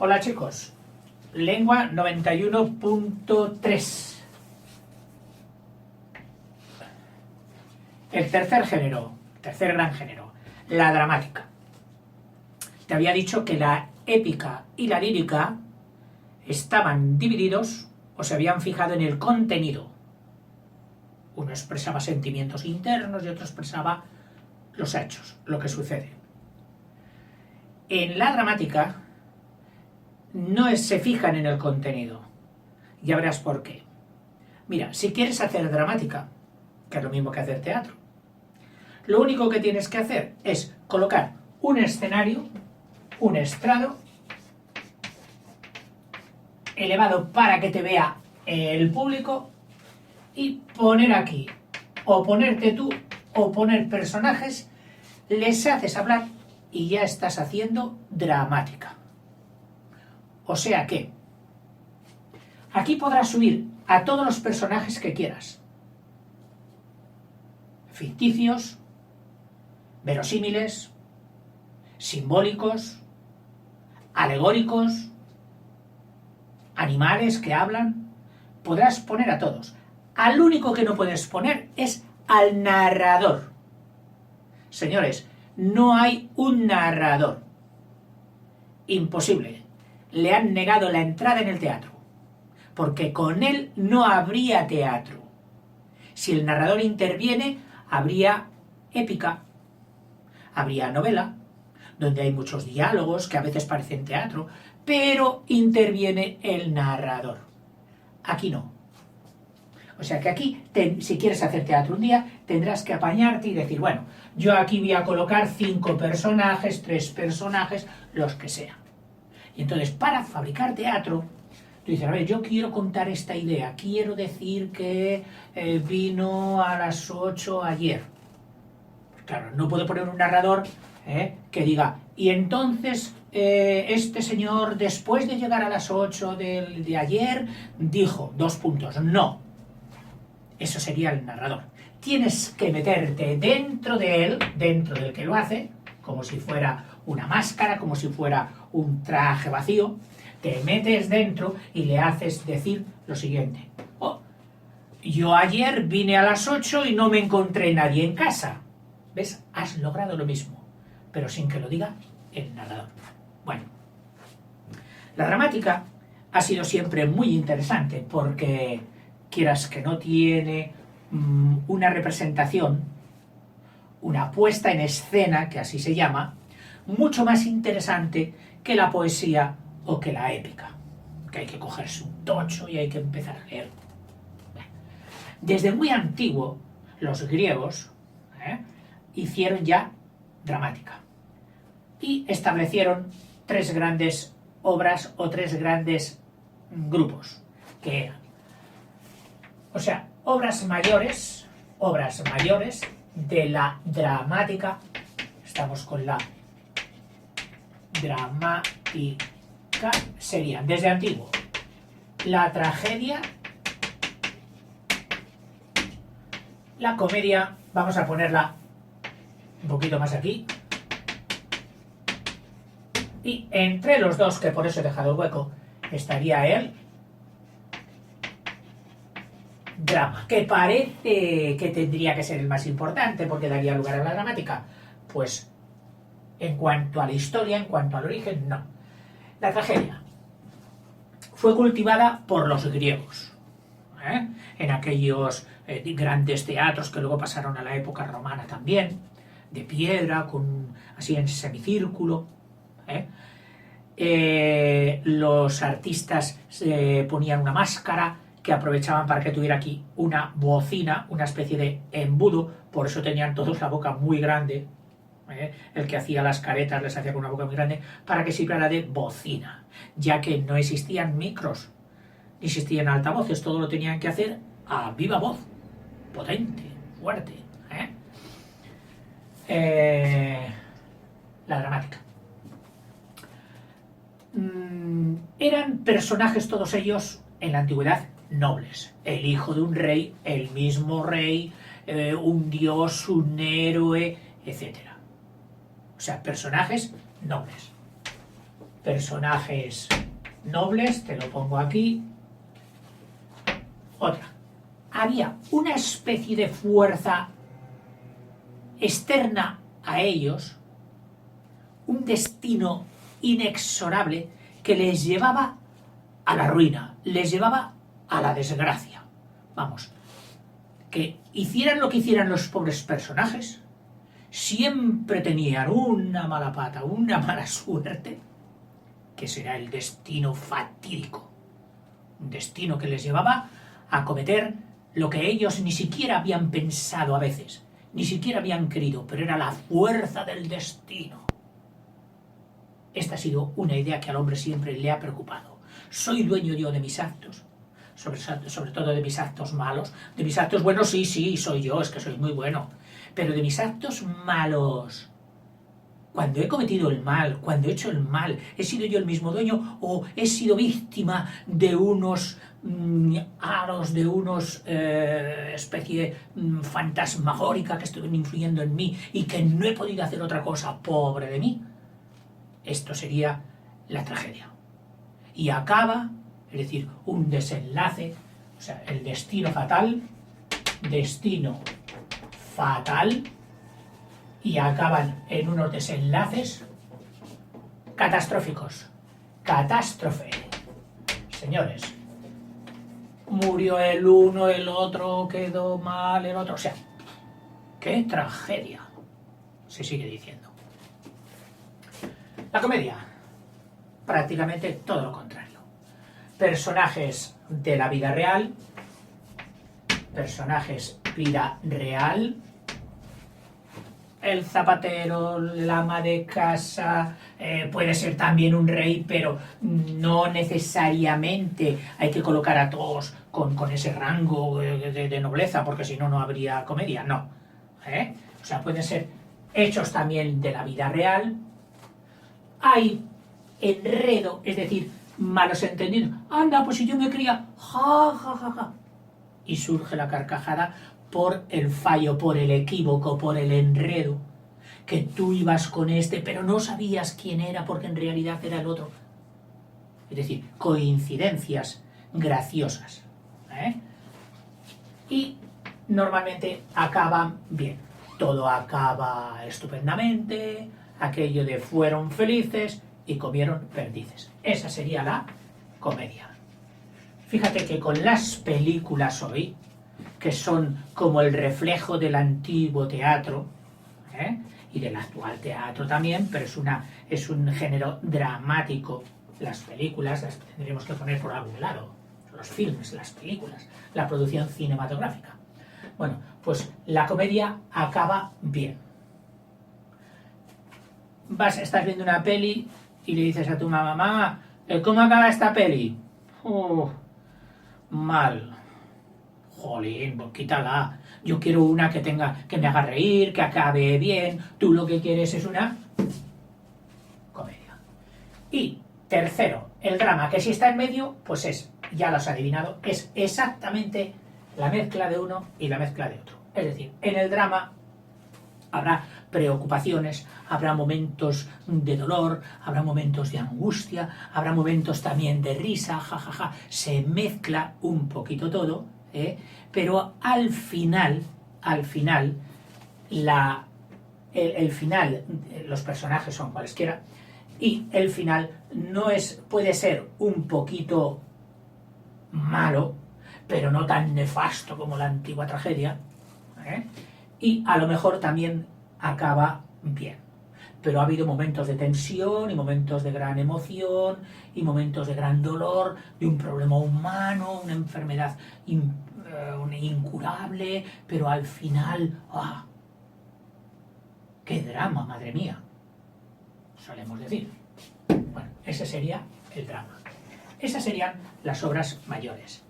Hola chicos, lengua 91.3. El tercer género, tercer gran género, la dramática. Te había dicho que la épica y la lírica estaban divididos o se habían fijado en el contenido. Uno expresaba sentimientos internos y otro expresaba los hechos, lo que sucede. En la dramática no se fijan en el contenido. Ya verás por qué. Mira, si quieres hacer dramática, que es lo mismo que hacer teatro, lo único que tienes que hacer es colocar un escenario, un estrado, elevado para que te vea el público, y poner aquí, o ponerte tú, o poner personajes, les haces hablar y ya estás haciendo dramática. O sea que aquí podrás subir a todos los personajes que quieras, ficticios, verosímiles, simbólicos, alegóricos, animales que hablan, podrás poner a todos. Al único que no puedes poner es al narrador. Señores, no hay un narrador. Imposible. Le han negado la entrada en el teatro, porque con él no habría teatro. Si el narrador interviene, habría épica, habría novela, donde hay muchos diálogos que a veces parecen teatro, pero interviene el narrador. Aquí no. O sea que aquí, si quieres hacer teatro un día, tendrás que apañarte y decir, bueno, yo aquí voy a colocar 5 personajes, 3 personajes, los que sean. Y entonces, para fabricar teatro, tú dices, a ver, yo quiero contar esta idea, quiero decir que vino a las 8 ayer. Claro, no puedo poner un narrador que diga, y entonces este señor, después de llegar a las 8 de ayer, dijo, 2 puntos. No, eso sería el narrador. Tienes que meterte dentro de él, dentro del que lo hace, como si fuera una máscara, como si fuera un traje vacío. Te metes dentro y le haces decir lo siguiente. Oh, yo ayer vine a las 8 y no me encontré nadie en casa. ¿Ves? Has logrado lo mismo, pero sin que lo diga el narrador. Bueno, la dramática ha sido siempre muy interesante porque, quieras que no, tiene una representación, una puesta en escena, que así se llama, mucho más interesante que la poesía o que la épica, que hay que cogerse un tocho y hay que empezar a leer. Desde muy antiguo, los griegos hicieron ya dramática y establecieron 3 grandes obras o 3 grandes grupos, que eran, o sea, obras mayores de la dramática. Estamos con la dramática, serían desde antiguo la tragedia, la comedia, vamos a ponerla un poquito más aquí, y entre los dos, que por eso he dejado el hueco, estaría el drama, que parece que tendría que ser el más importante porque daría lugar a la dramática. Pues en cuanto a la historia, en cuanto al origen, no. La tragedia fue cultivada por los griegos, en aquellos grandes teatros que luego pasaron a la época romana también, de piedra, así en semicírculo. Los artistas ponían una máscara que aprovechaban para que tuviera aquí una bocina, una especie de embudo, por eso tenían todos la boca muy grande. El que hacía las caretas les hacía con una boca muy grande para que sirviera de bocina, ya que no existían micros, ni existían altavoces, todo lo tenían que hacer a viva voz, potente, fuerte. La dramática. Eran personajes todos ellos en la antigüedad nobles, el hijo de un rey, el mismo rey, un dios, un héroe, etc. O sea, personajes nobles. personajes nobles, te lo pongo aquí. Otra. Había una especie de fuerza externa a ellos, un destino inexorable que les llevaba a la ruina, les llevaba a la desgracia. Vamos, que hicieran lo que hicieran los pobres personajes, siempre tenían una mala pata, una mala suerte, que será el destino fatídico. Un destino que les llevaba a cometer lo que ellos ni siquiera habían pensado a veces, ni siquiera habían querido, pero era la fuerza del destino. Esta ha sido una idea que al hombre siempre le ha preocupado. ¿Soy dueño yo de mis actos? Sobre todo de mis actos malos. De mis actos buenos, sí, soy yo, es que soy muy bueno. Pero de mis actos malos, cuando he cometido el mal, cuando he hecho el mal, ¿he sido yo el mismo dueño o he sido víctima de unos aros, de unos especie fantasmagórica que estuvieron influyendo en mí y que no he podido hacer otra cosa, pobre de mí? Esto sería la tragedia. Y acaba, es decir, un desenlace, o sea, el destino fatal, y acaban en unos desenlaces catastróficos. Catástrofe. Señores, murió el uno, el otro quedó mal, el otro, o sea, ¡qué tragedia! Se sigue diciendo. La comedia, prácticamente todo lo contrario. Personajes de la vida real, personajes vida real, el zapatero, el ama de casa, puede ser también un rey, pero no necesariamente hay que colocar a todos con ese rango de nobleza, porque si no, no habría comedia, no. O sea, pueden ser hechos también de la vida real. Hay enredo, es decir, malos entendidos. Anda, pues si yo me creía, ja, ja, ja, ja. Y surge la carcajada por el fallo, por el equívoco, por el enredo, que tú ibas con este, pero no sabías quién era porque en realidad era el otro. Es decir, coincidencias graciosas. Y normalmente acaban bien. Todo acaba estupendamente, aquello de fueron felices y comieron perdices. Esa sería la comedia. Fíjate que con las películas hoy, que son como el reflejo del antiguo teatro, y del actual teatro también, pero es un género dramático. Las películas las tendremos que poner por algún lado, los filmes, las películas, la producción cinematográfica. Bueno, pues la comedia acaba bien. Estás viendo una peli y le dices a tu mamá, ¿cómo acaba esta peli? Mal. Jolín, pues quítala. Yo quiero una que me haga reír, que acabe bien. Tú lo que quieres es una comedia. Y tercero, el drama, que si está en medio, pues ya lo has adivinado, es exactamente la mezcla de uno y la mezcla de otro. Es decir, en el drama habrá preocupaciones, habrá momentos de dolor, habrá momentos de angustia, habrá momentos también de risa, jajaja, se mezcla un poquito todo, pero al final, el final, los personajes son cualesquiera, y el final puede ser un poquito malo, pero no tan nefasto como la antigua tragedia, y a lo mejor también acaba bien. Pero ha habido momentos de tensión y momentos de gran emoción y momentos de gran dolor, de un problema humano, una enfermedad incurable, pero al final, ¡qué drama, madre mía! Solemos decir. Bueno, ese sería el drama. Esas serían las obras mayores.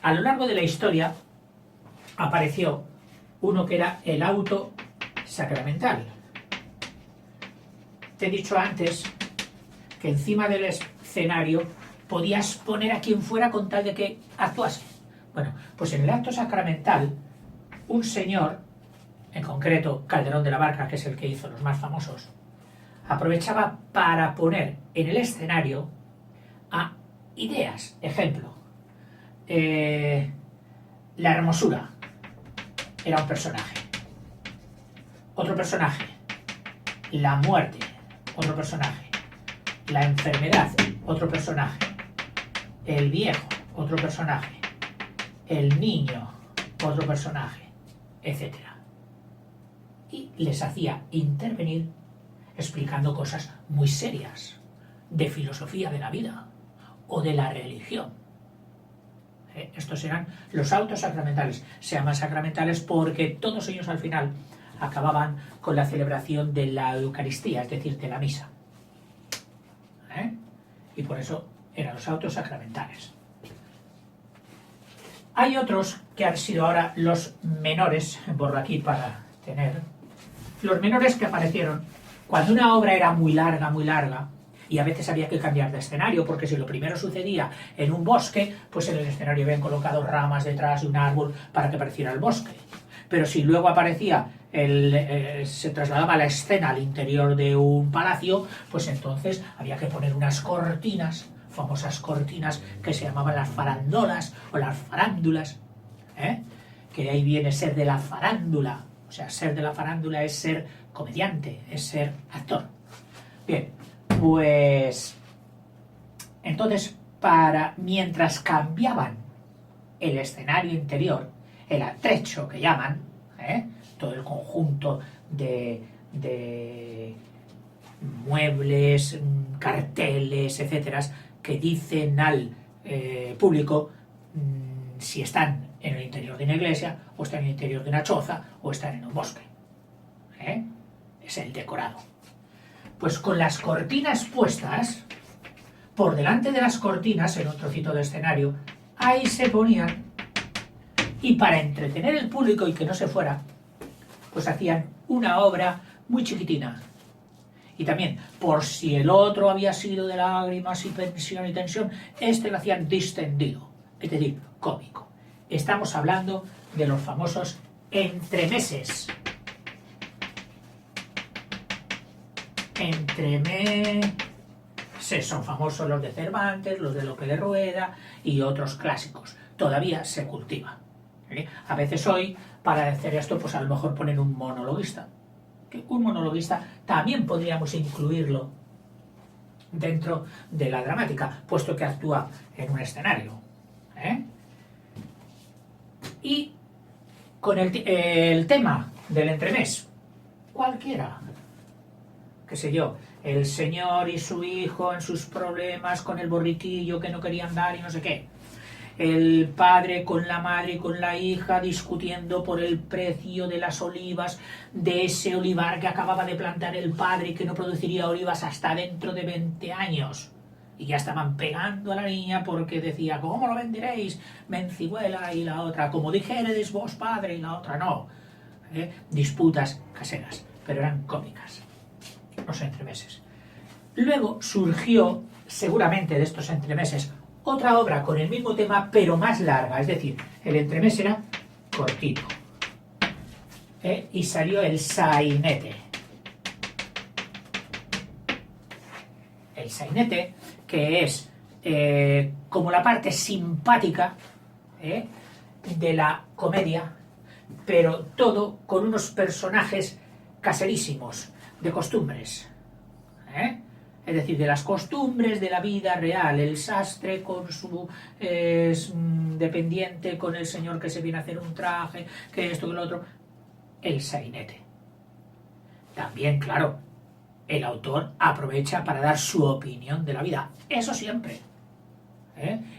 A lo largo de la historia apareció uno que era el auto sacramental. Te he dicho antes que encima del escenario podías poner a quien fuera con tal de que actuase. Bueno, pues en el acto sacramental, un señor, en concreto Calderón de la Barca, que es el que hizo los más famosos, aprovechaba para poner en el escenario a ideas. Ejemplo, la hermosura era un personaje. Otro personaje, la muerte, otro personaje. La enfermedad, otro personaje. El viejo, otro personaje. El niño, otro personaje, etc. Y les hacía intervenir explicando cosas muy serias, de filosofía de la vida o de la religión. Estos eran los autos sacramentales. Se llaman sacramentales porque todos ellos al final acababan con la celebración de la Eucaristía, es decir, de la misa. Y por eso eran los autos sacramentales. Hay otros que han sido ahora los menores, borro aquí para tener, los menores que aparecieron cuando una obra era muy larga, y a veces había que cambiar de escenario, porque si lo primero sucedía en un bosque, pues en el escenario habían colocado ramas detrás de un árbol para que pareciera el bosque. Pero si luego aparecía, se trasladaba la escena al interior de un palacio, pues entonces había que poner unas cortinas, famosas cortinas que se llamaban las farandolas o las farándulas, que de ahí viene ser de la farándula. O sea, ser de la farándula es ser comediante, es ser actor. Bien, pues entonces mientras cambiaban el escenario interior, el atrecho que llaman, todo el conjunto de muebles, carteles, etcétera, que dicen al público si están en el interior de una iglesia, o están en el interior de una choza, o están en un bosque. Es el decorado. Pues con las cortinas puestas, por delante de las cortinas, en un trocito de escenario, ahí se ponían, y para entretener al público y que no se fuera, pues hacían una obra muy chiquitina. Y también, por si el otro había sido de lágrimas y pensión y tensión, lo hacían distendido, es decir, cómico. Estamos hablando de los famosos entremeses. Entremeses son famosos los de Cervantes, los de Lope de Rueda y otros clásicos. Todavía se cultiva. A veces hoy, para hacer esto, pues a lo mejor ponen un monologuista. Que un monologuista también podríamos incluirlo dentro de la dramática, puesto que actúa en un escenario. Y con el tema del entremés, cualquiera, qué sé yo, el señor y su hijo en sus problemas con el borriquillo que no querían dar y no sé qué, el padre con la madre y con la hija discutiendo por el precio de las olivas de ese olivar que acababa de plantar el padre y que no produciría olivas hasta dentro de 20 años. Y ya estaban pegando a la niña porque decía, ¿cómo lo venderéis, mencihuela? Y la otra, como dijéredes vos, padre, y la otra no. Disputas caseras, pero eran cómicas, los entremeses. Luego surgió, seguramente de estos entremeses, otra obra con el mismo tema, pero más larga, es decir, el entremés era cortito. Y salió el sainete. El sainete, que es como la parte simpática de la comedia, pero todo con unos personajes caserísimos, de costumbres. Es decir, de las costumbres de la vida real, el sastre con su dependiente, con el señor que se viene a hacer un traje, que esto, que lo otro, el sainete. También, claro, el autor aprovecha para dar su opinión de la vida, eso siempre,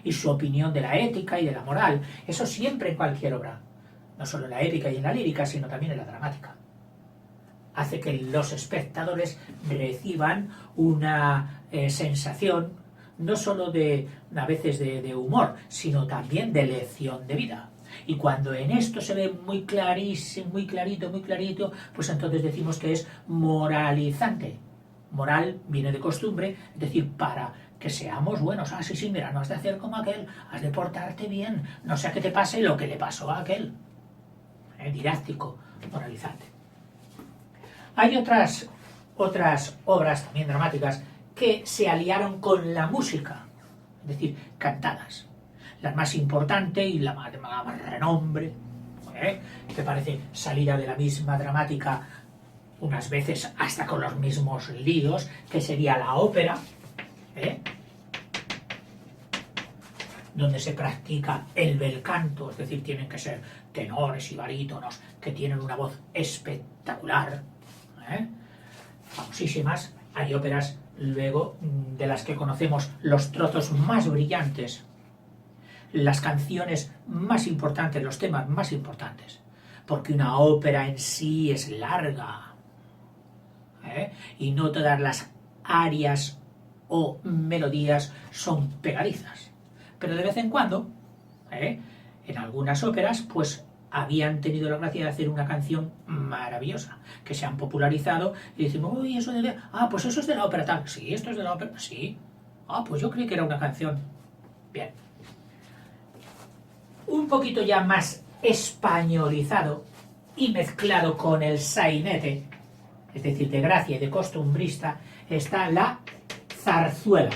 y su opinión de la ética y de la moral, eso siempre en cualquier obra, no solo en la épica y en la lírica, sino también en la dramática. Hace que los espectadores reciban una sensación no solo a veces de humor, sino también de lección de vida. Y cuando en esto se ve muy clarísimo, muy clarito, pues entonces decimos que es moralizante. Moral viene de costumbre, es decir, para que seamos buenos. Sí, mira, no has de hacer como aquel, has de portarte bien, no sea que te pase lo que le pasó a aquel. Didáctico, moralizante. Hay otras otras obras también dramáticas que se aliaron con la música, es decir, cantadas. La más importante y la más renombre, que parece salida de la misma dramática, unas veces hasta con los mismos líos, que sería la ópera, donde se practica el bel canto, es decir, tienen que ser tenores y barítonos que tienen una voz espectacular, famosísimas. Hay óperas luego de las que conocemos los trozos más brillantes, las canciones más importantes, los temas más importantes, porque una ópera en sí es larga, y no todas las arias o melodías son pegadizas, pero de vez en cuando, en algunas óperas, pues habían tenido la gracia de hacer una canción maravillosa, que se han popularizado y decimos, uy, eso de... pues eso es de la ópera tal. Sí, esto es de la ópera, sí. Pues yo creí que era una canción. Bien. Un poquito ya más españolizado y mezclado con el sainete, es decir, de gracia y de costumbrista, está la zarzuela,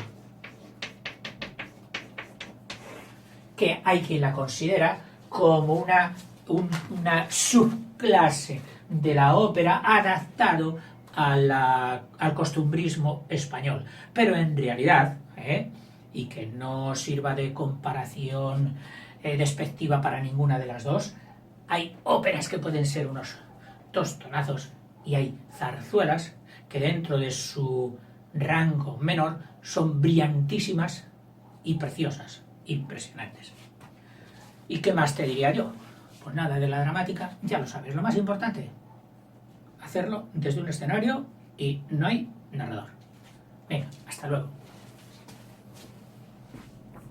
que hay quien la considera como una subclase de la ópera adaptado al costumbrismo español. Pero en realidad, y que no sirva de comparación despectiva para ninguna de las dos, hay óperas que pueden ser unos tostonazos y hay zarzuelas que dentro de su rango menor son brillantísimas y preciosas, impresionantes. ¿Y qué más te diría yo? Pues nada, de la dramática, ya lo sabes, lo más importante, hacerlo desde un escenario y no hay narrador. Venga, hasta luego.